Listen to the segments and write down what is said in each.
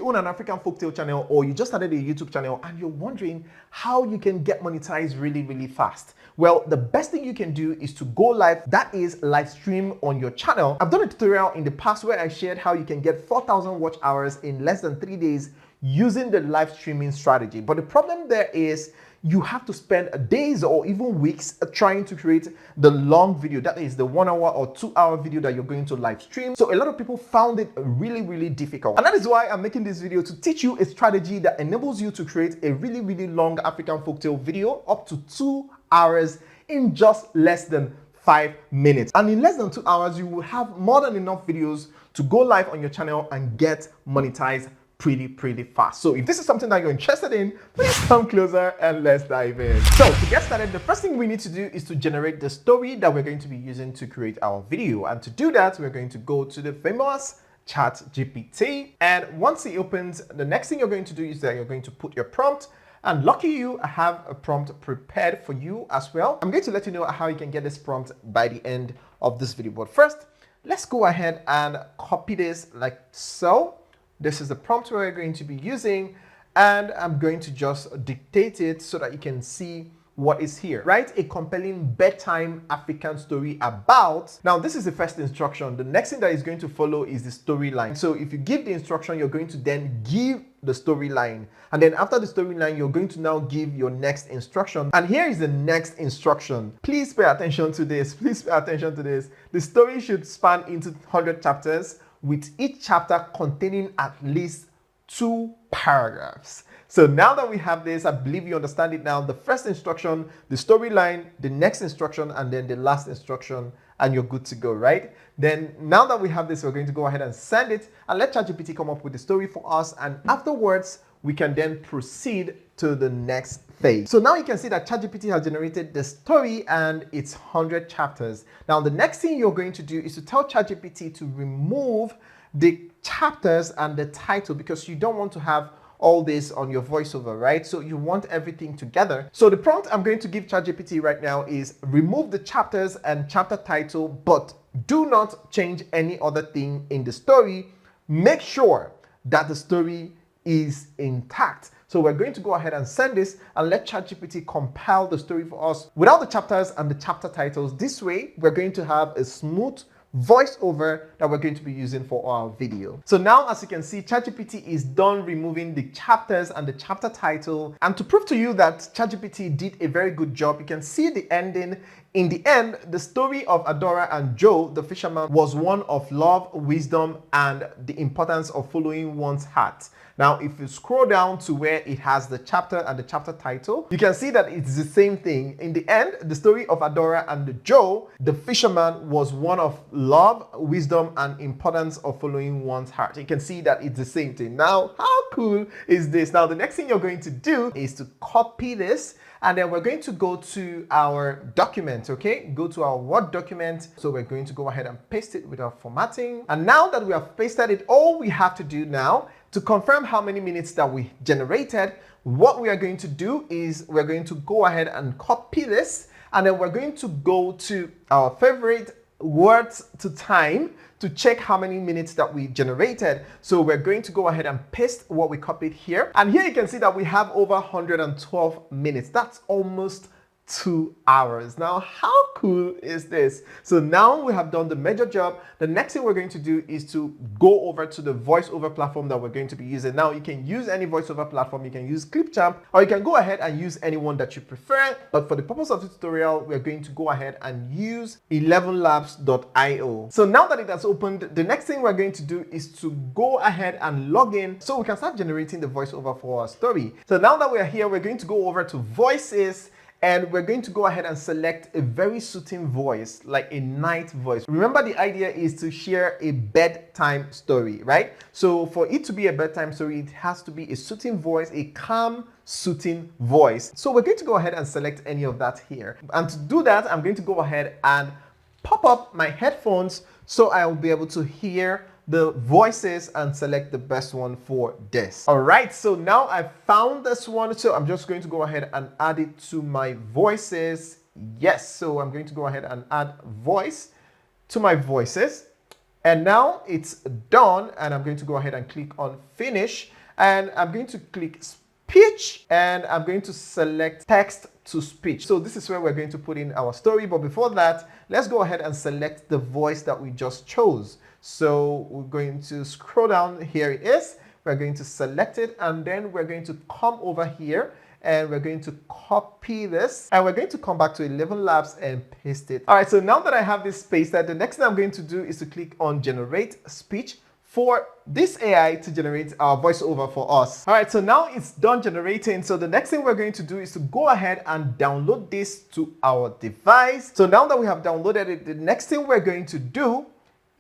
you own an African folktale channel or you just started a YouTube channel and you're wondering how you can get monetized really fast, well, the best thing you can do is to go live, that is live stream on your channel. I've done a tutorial in the past where I shared how you can get 4,000 watch hours in less than 3 days using the live streaming strategy. But the problem there is you have to spend days or even weeks trying to create the long video, that is the 1 hour or 2 hour video that you're going to live stream. So a lot of people found it really difficult. And that is why I'm making this video to teach you a strategy that enables you to create a really long African folktale video up to 2 hours in just less than 5 minutes. And in less than 2 hours, you will have more than enough videos to go live on your channel and get monetized pretty fast. So if this is something that you're interested in, please come closer and let's dive in. So to get started, the first thing we need to do is to generate the story that we're going to be using to create our video. And to do that, we're going to go to the famous ChatGPT. And once it opens, the next thing you're going to do is that you're going to put your prompt. And lucky you, I have a prompt prepared for you as well. I'm going to let you know how you can get this prompt by the end of this video. But first, let's go ahead and copy this like so. This is the prompt we're going to be using, and I'm going to just dictate it so that you can see what is here. Write a compelling bedtime African story about. Now, this is the first instruction. The next thing that is going to follow is the storyline. So if you give the instruction, you're going to then give the storyline. And then after the storyline, you're going to now give your next instruction. And here is the next instruction. Please pay attention to this. Please pay attention to this. The story should span into 100 chapters, with each chapter containing at least 2 paragraphs. So now that we have this, I believe you understand it now. The first instruction, the storyline, the next instruction, and then the last instruction, and you're good to go, right? Then now that we have this, we're going to go ahead and send it and let ChatGPT come up with the story for us. And afterwards, we can then proceed to the next phase. So now you can see that ChatGPT has generated the story and it's 100 chapters. Now, the next thing you're going to do is to tell ChatGPT to remove the chapters and the title, because you don't want to have all this on your voiceover, right? So you want everything together. So the prompt I'm going to give ChatGPT right now is remove the chapters and chapter title, but do not change any other thing in the story. Make sure that the story is intact. So we're going to go ahead and send this and let ChatGPT compile the story for us without the chapters and the chapter titles. This way, we're going to have a smooth voiceover that we're going to be using for our video. So now, as you can see, ChatGPT is done removing the chapters and the chapter title. And to prove to you that ChatGPT did a very good job, you can see the ending. In the end, the story of Adora and Joe, the fisherman, was one of love, wisdom, and the importance of following one's heart. Now, if you scroll down to where it has the chapter and the chapter title, you can see that it's the same thing. In the end, the story of Adora and Joe, the fisherman, was one of love, wisdom, and importance of following one's heart. You can see that it's the same thing. Now, how cool is this? Now, the next thing you're going to do is to copy this, and then we're going to go to our document, okay? Go to our Word document. So we're going to go ahead and paste it with our formatting. And now that we have pasted it, all we have to do now to confirm how many minutes that we generated, what we are going to do is we're going to go ahead and copy this, and then we're going to go to our favorite words to time to check how many minutes that we generated. So we're going to go ahead and paste what we copied here. And here you can see that we have over 112 minutes. That's almost 2 hours. Now, how cool is this? So now we have done the major job. The next thing we're going to do is to go over to the voiceover platform that we're going to be using. Now, you can use any voiceover platform. You can use Clipchamp, or you can go ahead and use anyone that you prefer. But for the purpose of the tutorial, we're going to go ahead and use 11labs.io. So now that it has opened, the next thing we're going to do is to go ahead and log in so we can start generating the voiceover for our story. So now that we're here, we're going to go over to voices, and we're going to go ahead and select a very soothing voice, like a night voice. Remember, the idea is to share a bedtime story, right? So for it to be a bedtime story, it has to be a soothing voice, a calm, soothing voice. So we're going to go ahead and select any of that here. And to do that, I'm going to go ahead and pop up my headphones so I'll be able to hear the voices and select the best one for this. All right, so now I found this one. So I'm just going to go ahead and add it to my voices. Yes, so I'm going to go ahead and add voice to my voices. And now it's done, and I'm going to go ahead and click on finish. and I'm going to click speech, and I'm going to select text to speech. So this is where we're going to put in our story. But before that, let's go ahead and select the voice that we just chose. So we're going to scroll down. Here it is. We're going to select it, and then we're going to come over here and we're going to copy this, and we're going to come back to 11 Labs and paste it. All right, so now that I have this pasted, the next thing I'm going to do is to click on generate speech for this AI to generate our voiceover for us. All right, so now it's done generating. So the next thing we're going to do is to go ahead and download this to our device. So now that we have downloaded it, the next thing we're going to do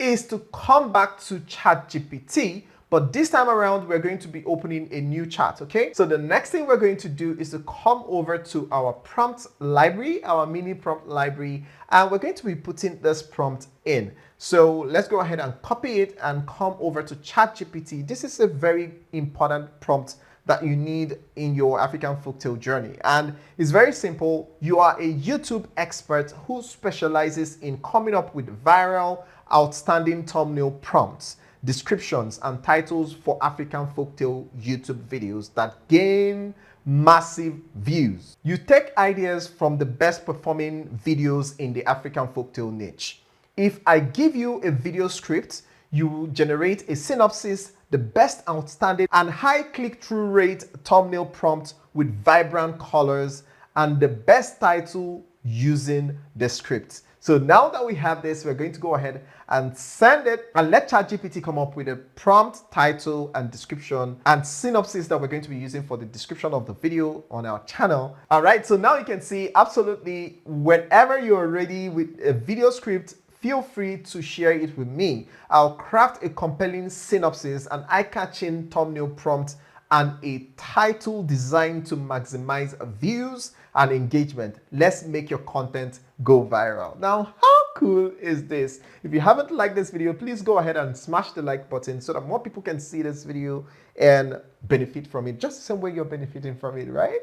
is to come back to ChatGPT. But this time around, we're going to be opening a new chat, okay? So the next thing we're going to do is to come over to our prompt library, our mini prompt library, and we're going to be putting this prompt in. So let's go ahead and copy it and come over to ChatGPT. This is a very important prompt that you need in your African folktale journey. And it's very simple. You are a YouTube expert who specializes in coming up with viral, outstanding thumbnail prompts, descriptions, and titles for African folktale YouTube videos that gain massive views. You take ideas from the best performing videos in the African folktale niche. If I give you a video script, you will generate a synopsis, the best outstanding and high click-through rate thumbnail prompt with vibrant colors, and the best title using the script. So now that we have this, we're going to go ahead and send it and let ChatGPT come up with a prompt, title, and description and synopsis that we're going to be using for the description of the video on our channel. All right, so now you can see absolutely whenever you're ready with a video script, feel free to share it with me. I'll craft a compelling synopsis, an eye-catching thumbnail prompt, and a title designed to maximize views and engagement. Let's make your content go viral. Now, how cool is this? If you haven't liked this video, please go ahead and smash the like button so that more people can see this video and benefit from it, just the same way you're benefiting from it, right?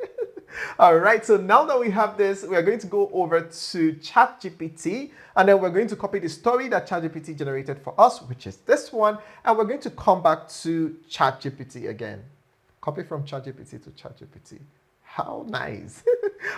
All right, so now that we have this, we're going to go over to ChatGPT, and then we're going to copy the story that ChatGPT generated for us, which is this one, and we're going to come back to ChatGPT again. Copy from ChatGPT to ChatGPT. How nice.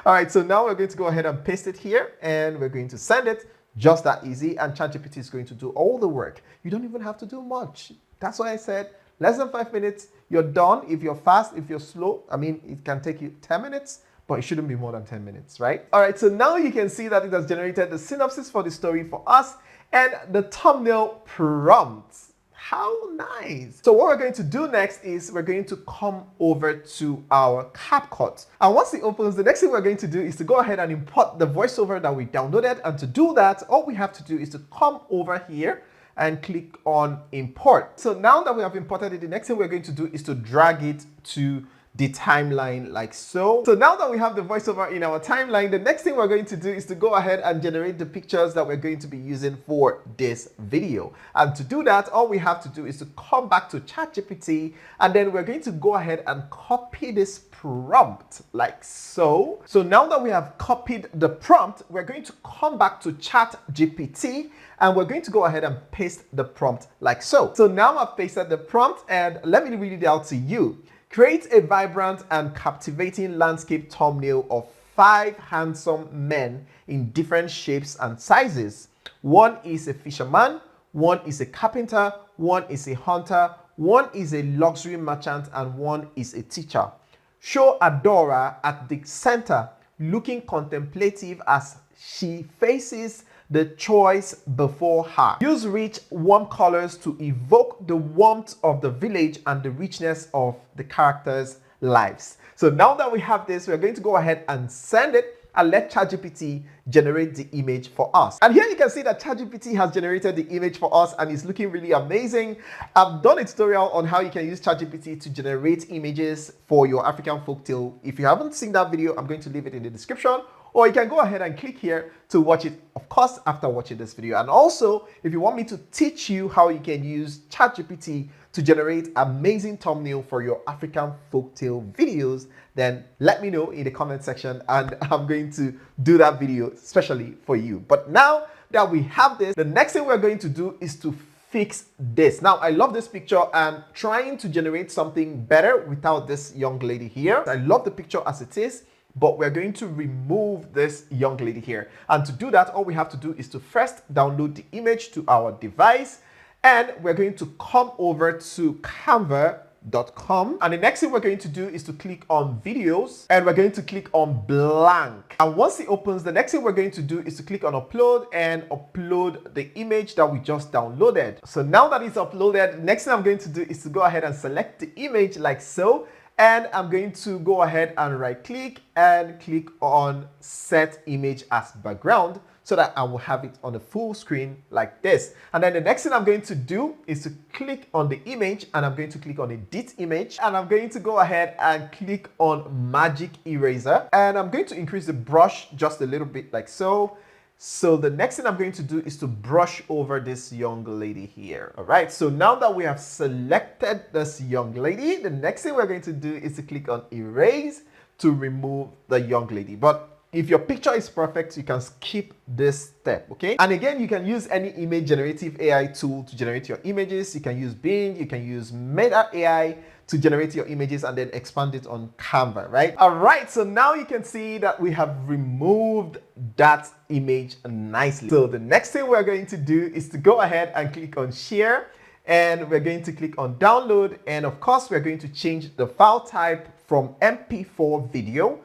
All right, so now we're going to go ahead and paste it here, and we're going to send it. Just that easy, and ChatGPT is going to do all the work. You don't even have to do much. That's why I said less than 5 minutes, you're done. If you're fast, if you're slow, I mean, it can take you 10 minutes, but it shouldn't be more than 10 minutes, right? All right, so now you can see that it has generated the synopsis for the story for us and the thumbnail prompt. How nice. So what we're going to do next is we're going to come over to our CapCut. And once it opens, the next thing we're going to do is to go ahead and import the voiceover that we downloaded. And to do that, all we have to do is to come over here and click on import. So now that we have imported it, the next thing we're going to do is to drag it to the timeline like so. So now that we have the voiceover in our timeline, the next thing we're going to do is to go ahead and generate the pictures that we're going to be using for this video. And to do that, all we have to do is to come back to ChatGPT, and then we're going to go ahead and copy this prompt like so. So now that we have copied the prompt, we're going to come back to ChatGPT, and we're going to go ahead and paste the prompt like so. So now I've pasted the prompt, and let me read it out to you. Create a vibrant and captivating landscape thumbnail of 5 handsome men in different shapes and sizes. One is a fisherman, one is a carpenter, one is a hunter, one is a luxury merchant, and one is a teacher. Show Adora at the center, looking contemplative as she faces the choice before her. Use rich, warm colors to evoke the warmth of the village and the richness of the characters' lives. So now that we have this, we're going to go ahead and send it and let ChatGPT generate the image for us. And here you can see that ChatGPT has generated the image for us, and it's looking really amazing. I've done a tutorial on how you can use ChatGPT to generate images for your African folktale. If you haven't seen that video, I'm going to leave it in the description, or you can go ahead and click here to watch it, of course, after watching this video. And also, if you want me to teach you how you can use ChatGPT to generate amazing thumbnail for your African folktale videos, then let me know in the comment section, and I'm going to do that video especially for you. But now that we have this, the next thing we're going to do is to fix this. Now, I love this picture. I'm trying to generate something better without this young lady here. I love the picture as it is, but we're going to remove this young lady here. And to do that, all we have to do is to first download the image to our device. And we're going to come over to canva.com. And the next thing we're going to do is to click on videos, and we're going to click on blank. And once it opens, the next thing we're going to do is to click on upload and upload the image that we just downloaded. So now that it's uploaded, the next thing I'm going to do is to go ahead and select the image like so. And I'm going to go ahead and right click and click on set image as background, so that I will have it on the full screen like this. And then the next thing I'm going to do is to click on the image, and I'm going to click on edit image, and I'm going to go ahead and click on magic eraser, and I'm going to increase the brush just a little bit like so. So the next thing I'm going to do is to brush over this young lady here. All right, so now that we have selected this young lady, the next thing we're going to do is to click on erase to remove the young lady. But if your picture is perfect, you can skip this step, okay? And again, you can use any image generative AI tool to generate your images. You can use Bing, you can use Meta AI to generate your images and then expand it on Canva, right? All right, so now you can see that we have removed that image nicely. So the next thing we're going to do is to go ahead and click on share, and we're going to click on download. And of course, we're going to change the file type from MP4 video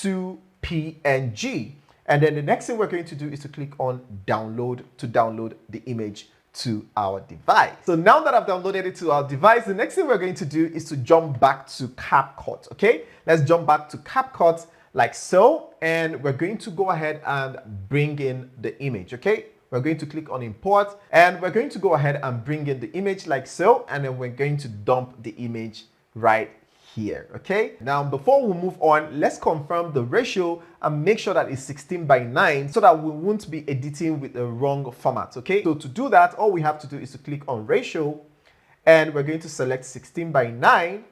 to PNG. And then the next thing we're going to do is to click on download to download the image to our device. So now that I've downloaded it to our device, the next thing we're going to do is to jump back to CapCut, okay? Let's jump back to CapCut like so, and we're going to go ahead and bring in the image, okay? We're going to click on import, and we're going to go ahead and bring in the image like so, and then we're going to dump the image right here, okay? Now, before we move on, let's confirm the ratio and make sure that it's 16:9 so that we won't be editing with the wrong format, okay? So to do that, all we have to do is to click on ratio, and we're going to select 16:9.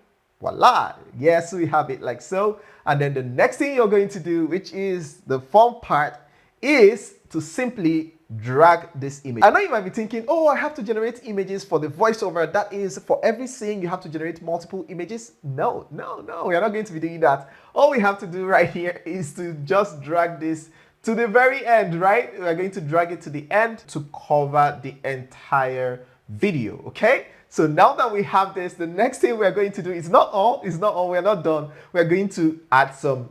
Voila, yes, we have it like so. And then the next thing you're going to do, which is the fun part, is to simply drag this image. I know you might be thinking, oh, I have to generate images for the voiceover. That is, for every scene you have to generate multiple images. No, we are not going to be doing that. All we have to do right here is to just drag this to the very end, right? We're going to drag it to the end to cover the entire video, okay? So now that we have this, the next thing we're going to do is not all, we're not done. We're going to add some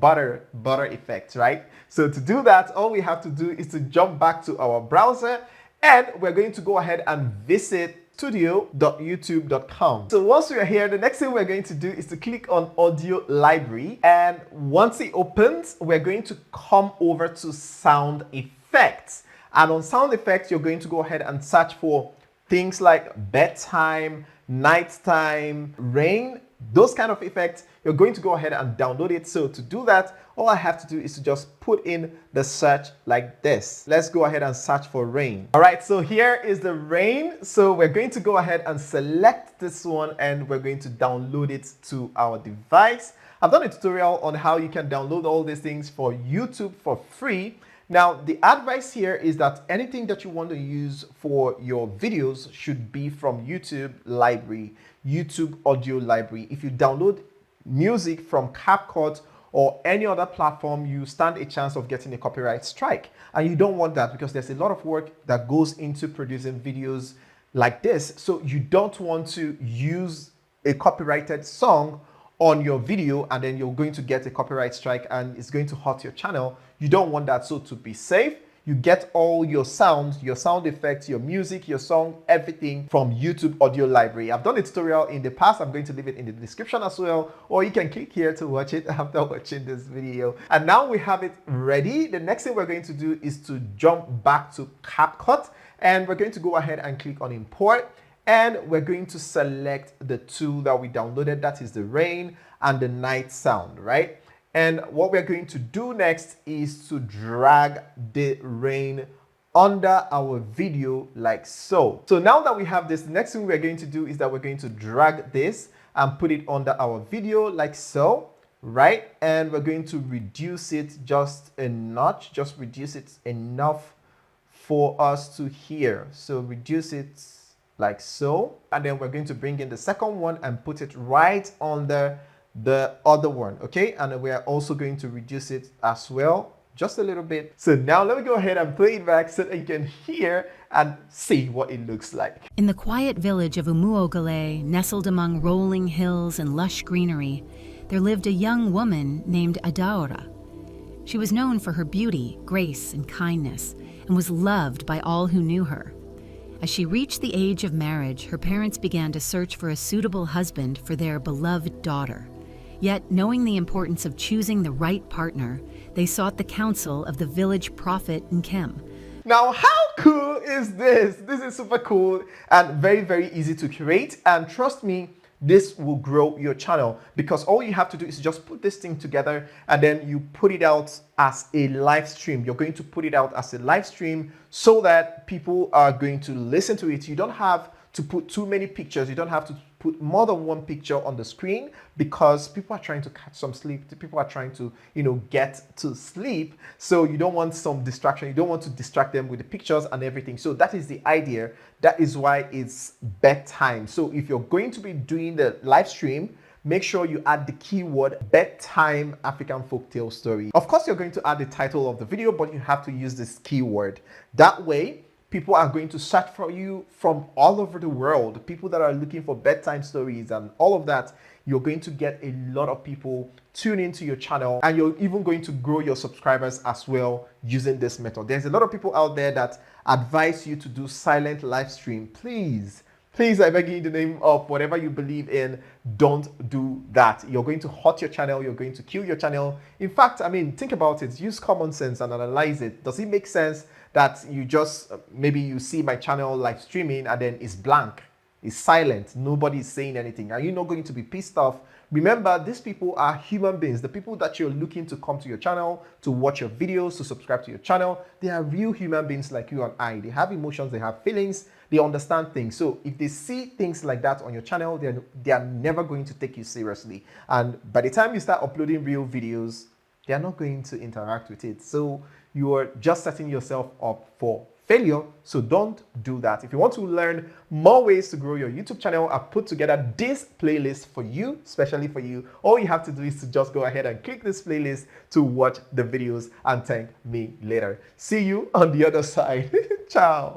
butter effects, right? So to do that, all we have to do is to jump back to our browser, and we're going to go ahead and visit studio.youtube.com. So once we are here, the next thing we're going to do is to click on audio library, and once it opens, we're going to come over to sound effects. And on sound effects, you're going to go ahead and search for things like bedtime, nighttime, rain, those kind of effects. You're going to go ahead and download it. So to do that, all I have to do is to just put in the search like this. Let's go ahead and search for rain. All right, so here is the rain. So we're going to go ahead and select this one, and we're going to download it to our device. I've done a tutorial on how you can download all these things for YouTube for free. Now, the advice here is that anything that you want to use for your videos should be from YouTube library, YouTube audio library. If you download music from CapCut or any other platform, you stand a chance of getting a copyright strike. And you don't want that, because there's a lot of work that goes into producing videos like this. So you don't want to use a copyrighted song on your video and then you're going to get a copyright strike and it's going to hurt your channel. You don't want that. So to be safe, you get all your sounds, your sound effects, your music, your song, everything from YouTube audio library. I've done a tutorial in the past. I'm going to leave it in the description as well, or you can click here to watch it after watching this video. And now we have it ready. The next thing we're going to do is to jump back to CapCut, and we're going to go ahead and click on import. And we're going to select the two that we downloaded, that is the rain and the night sound, right? And what we're going to do next is to drag the rain under our video like so. So now that we have this, the next thing we're going to do is that we're going to drag this and put it under our video like so, right? And we're going to reduce it just a notch, just reduce it enough for us to hear. So reduce it like so. And then we're going to bring in the second one and put it right under the other one, okay? And we're also going to reduce it as well, just a little bit. So now let me go ahead and play it back so that you can hear and see what it looks like. In the quiet village of Umuogale, nestled among rolling hills and lush greenery, there lived a young woman named Adaora. She was known for her beauty, grace, and kindness, and was loved by all who knew her. As she reached the age of marriage, her parents began to search for a suitable husband for their beloved daughter. Yet, knowing the importance of choosing the right partner, they sought the counsel of the village prophet Nkem. Now, how cool is this? This is super cool and very, very easy to create. And trust me, this will grow your channel, because all you have to do is just put this thing together and then you put it out as a live stream. You're going to put it out as a live stream so that people are going to listen to it. You don't have to put too many pictures. You don't have to put more than one picture on the screen, because people are trying to catch some sleep. People are trying to, get to sleep. So you don't want some distraction. You don't want to distract them with the pictures and everything. So that is the idea. That is why it's bedtime. So if you're going to be doing the live stream, make sure you add the keyword bedtime African folktale story. Of course, you're going to add the title of the video, but you have to use this keyword. That way, people are going to search for you from all over the world. People that are looking for bedtime stories and all of that. You're going to get a lot of people tune into your channel, and you're even going to grow your subscribers as well using this method. There's a lot of people out there that advise you to do silent live stream. Please, I beg you in the name of whatever you believe in, don't do that. You're going to hurt your channel. You're going to kill your channel. In fact, think about it. Use common sense and analyze it. Does it make sense that you just, maybe you see my channel live streaming and then it's blank, it's silent, nobody is saying anything? Are you not going to be pissed off? Remember, these people are human beings. The people that you're looking to come to your channel, to watch your videos, to subscribe to your channel, they are real human beings like you and I. They have emotions, they have feelings, they understand things. So if they see things like that on your channel, they are never going to take you seriously. And by the time you start uploading real videos, they are not going to interact with it. So you are just setting yourself up for failure. So don't do that. If you want to learn more ways to grow your YouTube channel, I've put together this playlist for you, especially for you. All you have to do is to just go ahead and click this playlist to watch the videos and thank me later. See you on the other side. Ciao.